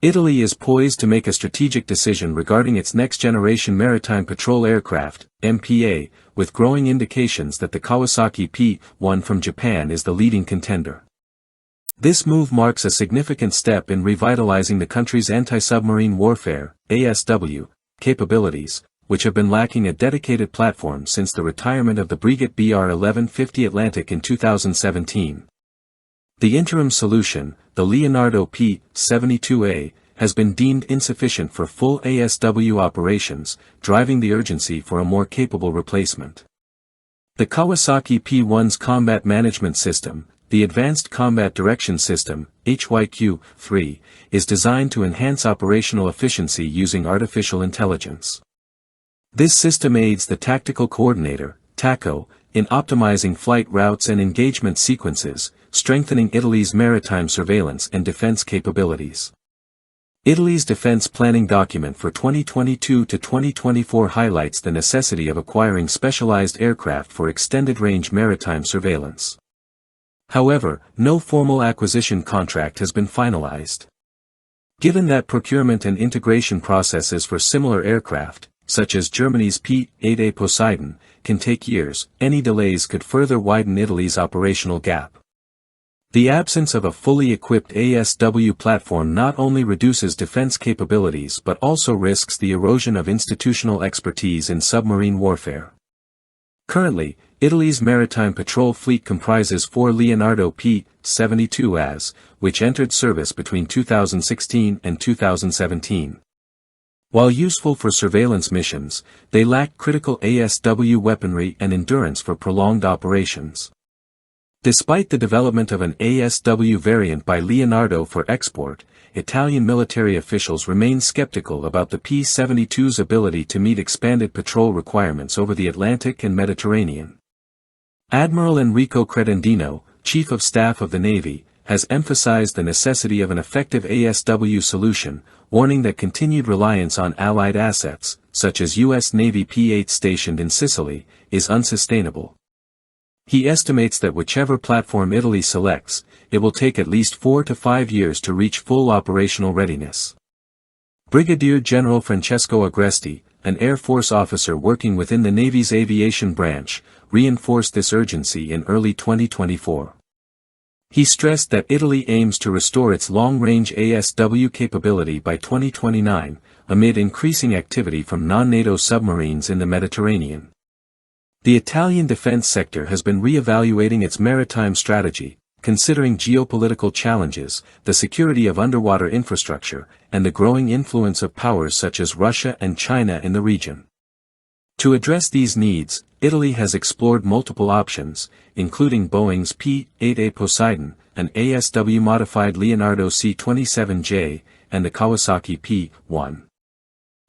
Italy is poised to make a strategic decision regarding its next-generation maritime patrol aircraft, MPA, with growing indications that the Kawasaki P-1 from Japan is the leading contender. This move marks a significant step in revitalizing the country's anti-submarine warfare, ASW, capabilities, which have been lacking a dedicated platform since the retirement of the Breguet BR-1150 Atlantic in 2017. The interim solution, the Leonardo P-72A, has been deemed insufficient for full ASW operations, driving the urgency for a more capable replacement. The Kawasaki P-1's Combat Management System, the Advanced Combat Direction System, HYQ-3, is designed to enhance operational efficiency using artificial intelligence. This system aids the Tactical Coordinator, TACO, in optimizing flight routes and engagement sequences, strengthening Italy's maritime surveillance and defense capabilities. Italy's defense planning document for 2022 to 2024 highlights the necessity of acquiring specialized aircraft for extended-range maritime surveillance. However, no formal acquisition contract has been finalized. Given that procurement and integration processes for similar aircraft, such as Germany's P-8A Poseidon, can take years, any delays could further widen Italy's operational gap. The absence of a fully equipped ASW platform not only reduces defense capabilities but also risks the erosion of institutional expertise in submarine warfare. Currently, Italy's maritime patrol fleet comprises 4 Leonardo P-72As, which entered service between 2016 and 2017. While useful for surveillance missions, they lack critical ASW weaponry and endurance for prolonged operations. Despite the development of an ASW variant by Leonardo for export, Italian military officials remain skeptical about the P-72's ability to meet expanded patrol requirements over the Atlantic and Mediterranean. Admiral Enrico Credendino, Chief of Staff of the Navy, has emphasized the necessity of an effective ASW solution, warning that continued reliance on Allied assets, such as U.S. Navy P-8 stationed in Sicily, is unsustainable. He estimates that whichever platform Italy selects, it will take at least 4 to 5 years to reach full operational readiness. Brigadier General Francesco Agresti, an Air Force officer working within the Navy's aviation branch, reinforced this urgency in early 2024. He stressed that Italy aims to restore its long-range ASW capability by 2029, amid increasing activity from non-NATO submarines in the Mediterranean. The Italian defense sector has been re-evaluating its maritime strategy, considering geopolitical challenges, the security of underwater infrastructure, and the growing influence of powers such as Russia and China in the region. To address these needs, Italy has explored multiple options, including Boeing's P-8A Poseidon, an ASW-modified Leonardo C-27J, and the Kawasaki P-1.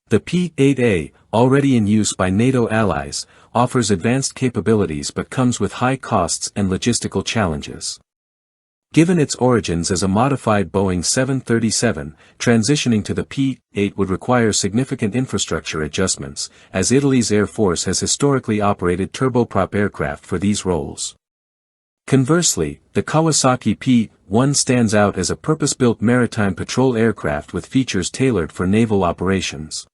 The P-8A, already in use by NATO allies, offers advanced capabilities but comes with high costs and logistical challenges. Given its origins as a modified Boeing 737, transitioning to the P-8 would require significant infrastructure adjustments, as Italy's Air Force has historically operated turboprop aircraft for these roles. Conversely, the Kawasaki P-1 stands out as a purpose-built maritime patrol aircraft with features tailored for naval operations.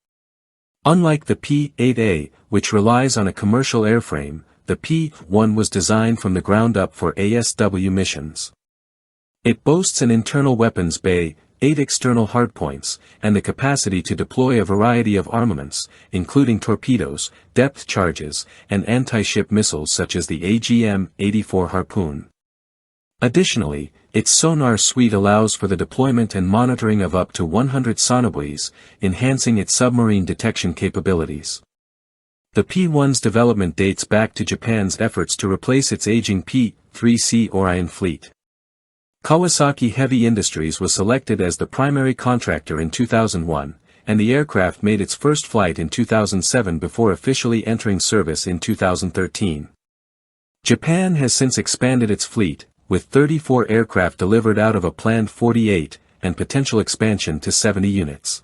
Unlike the P-8A, which relies on a commercial airframe, the P-1 was designed from the ground up for ASW missions. It boasts an internal weapons bay, 8 external hardpoints, and the capacity to deploy a variety of armaments, including torpedoes, depth charges, and anti-ship missiles such as the AGM-84 Harpoon. Additionally, its sonar suite allows for the deployment and monitoring of up to 100 sonobuoys, enhancing its submarine detection capabilities. The P-1's development dates back to Japan's efforts to replace its aging P-3C Orion fleet. Kawasaki Heavy Industries was selected as the primary contractor in 2001, and the aircraft made its first flight in 2007 before officially entering service in 2013. Japan has since expanded its fleet, with 34 aircraft delivered out of a planned 48, and potential expansion to 70 units.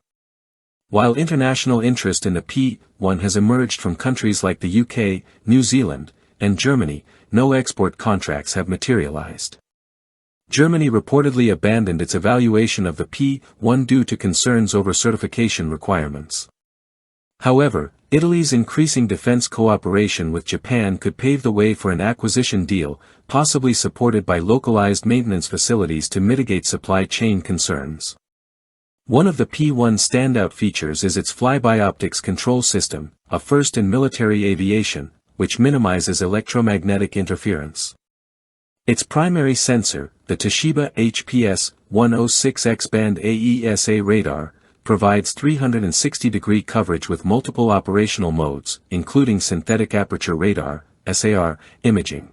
While international interest in the P-1 has emerged from countries like the UK, New Zealand, and Germany, no export contracts have materialized. Germany reportedly abandoned its evaluation of the P-1 due to concerns over certification requirements. However, Italy's increasing defense cooperation with Japan could pave the way for an acquisition deal, possibly supported by localized maintenance facilities to mitigate supply chain concerns. One of the P-1's standout features is its flyby optics control system, a first in military aviation, which minimizes electromagnetic interference. Its primary sensor, the Toshiba HPS 106X band AESA radar, provides 360-degree coverage with multiple operational modes, including synthetic aperture radar, SAR, imaging.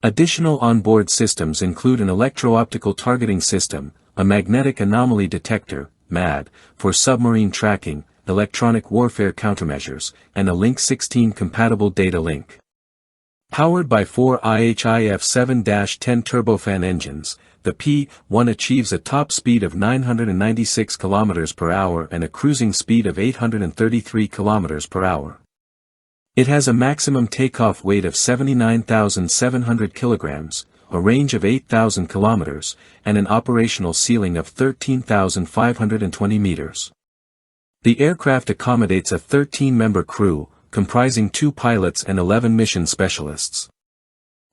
Additional onboard systems include an electro-optical targeting system, a magnetic anomaly detector, MAD, for submarine tracking, electronic warfare countermeasures, and a Link 16 compatible data link. Powered by 4 IHIF 7-10 turbofan engines, the P-1 achieves a top speed of 996 km per hour and a cruising speed of 833 km per hour. It has a maximum takeoff weight of 79,700 kg, a range of 8,000 km, and an operational ceiling of 13,520 meters. The aircraft accommodates a 13-member crew, comprising 2 pilots and 11 mission specialists.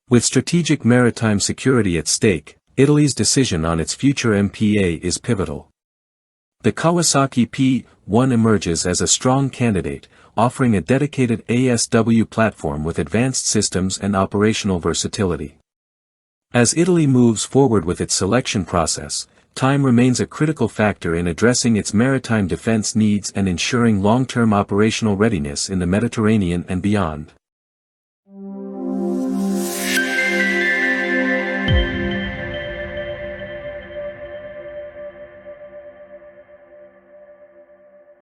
With strategic maritime security at stake, Italy's decision on its future MPA is pivotal. The Kawasaki P-1 emerges as a strong candidate, offering a dedicated ASW platform with advanced systems and operational versatility. As Italy moves forward with its selection process, time remains a critical factor in addressing its maritime defense needs and ensuring long-term operational readiness in the Mediterranean and beyond.